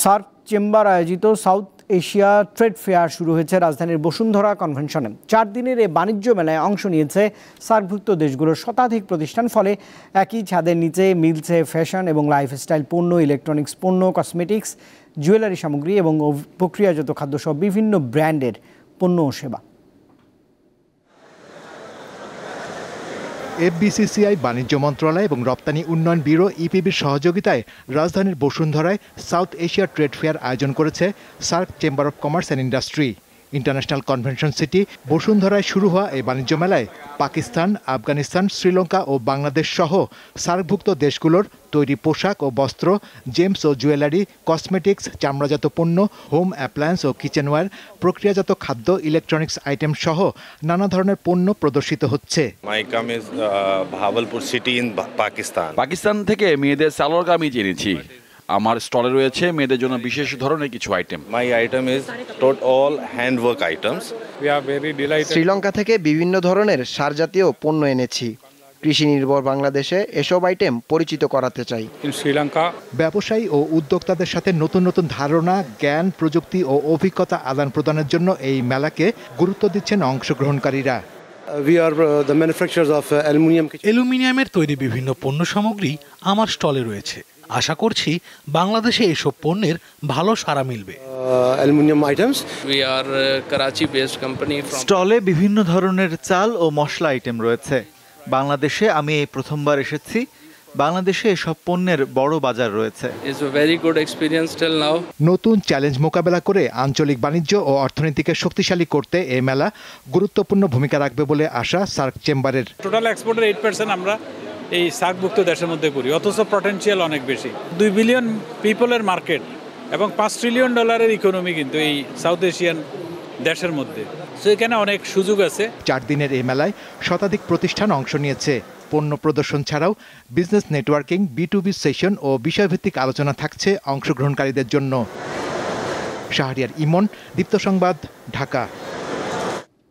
SAARC chamber আয়োজিত south Asia trade fair শুরু হয়েছে রাজধানীর বসুন্ধরা কনভেনশনে। 4 দিনের এই বাণিজ্য মেলায় অংশ নিয়েছে সার্কভুক্ত দেশগুলোর শতাধিক প্রতিষ্ঠান। ফলে একই ছাদের নিচে মিলছে ফ্যাশন এবং লাইফস্টাইল পণ্য, ইলেকট্রনিক্স পণ্য, কসমেটিক্স, জুয়েলারি সামগ্রী এবং প্রক্রিয়াজাত খাদ্যসহ বিভিন্ন ব্র্যান্ডের পণ্য ও সেবা। এফবিসিসিআই, বাণিজ্য মন্ত্রণালয় এবং রপ্তানি উন্নয়ন ব্যুরো ইপিবির সহযোগিতায় রাজধানীর বসুন্ধরায় সাউথ এশিয়া ট্রেড ফেয়ার আয়োজন করেছে SAARC chamber of commerce and industry. International convention city বসুন্ধরায় শুরু হওয়া এই বাণিজ্য মেলায় পাকিস্তান, আফগানিস্তান, শ্রীলঙ্কা ও বাংলাদেশ সহ সার্কভুক্ত দেশগুলোর তৈরি পোশাক ও বস্ত্র, জেমস ও জুয়েলারি, কসমেটিক্স, চামড়াজাত পণ্য, হোম অ্যাপ্লায়েন্স ও কিচেনওয়্যার, প্রক্রিয়াজাত খাদ্য, ইলেকট্রনিক্স আইটেম সহ নানা ধরনের পণ্য প্রদর্শিত হচ্ছে। ভাওয়ালপুর সিটি ইন পাকিস্তান থেকে মেয়েদের সালোয়ার কামিজ এনেছি। আমার স্টলে রয়েছে মেয়েদের জন্য বিশেষ ধরনের কিছু item. My item is total handwork items. Sri Lanka থেকে বিভিন্ন ধরনের সারজাতীয় পণ্য এনেছি। কৃষি নির্ভর বাংলাদেশে এসব আইটেম পরিচিত করাতে চাই। শ্রীলঙ্কা ব্যবসায়ী ও উদ্যোক্তাদের সাথে নতুন নতুন ধারণা, জ্ঞান, প্রযুক্তি ও অভিজ্ঞতা আদান প্রদানের জন্য এই মেলাকে গুরুত্ব দিচ্ছেন অংশগ্রহণকারীরা। অ্যালুমিনিয়ামের তৈরি বিভিন্ন পণ্য সামগ্রী আমার স্টলে রয়েছে। আশা করছি বাংলাদেশে এসব পণ্যের ভালো সাড়া মিলবে। স্টলে বিভিন্ন ধরনের চাল ও মশলা আইটেম রয়েছে। বাংলাদেশে আমি এই প্রথমবার এসেছি। বাংলাদেশে এসব পণ্যের বড় বাজার রয়েছে। নতুন চ্যালেঞ্জ মোকাবেলা করে আঞ্চলিক বাণিজ্য ও অর্থনীতিকে শক্তিশালী করতে এই মেলা গুরুত্বপূর্ণ ভূমিকা রাখবে বলে আশা সার্ক চেম্বারের। টোটাল এক্সপোর্টের 8% আমরা এই সার্কভুক্ত দেশের মধ্যে করি, অথচ পটেনশিয়াল অনেক বেশি। 2 বিলিয়ন পিপলের মার্কেট এবং $5 ট্রিলিয়ন ইকোনমি কিন্তু এই সাউথ এশিয়ান দেশের মধ্যে। সো এখানে অনেক সুযোগ আছে। 4 দিনের এই মেলায় শতাধিক প্রতিষ্ঠান অংশ নিয়েছে। পণ্য প্রদর্শন ছাড়াও বিজনেস নেটওয়ার্কিং, B2B সেশন ও বিষয়ভিত্তিক আলোচনা থাকছে অংশগ্রহণকারীদের জন্য। শাহরিয়ার ইমন, দীপ্ত সংবাদ, ঢাকা।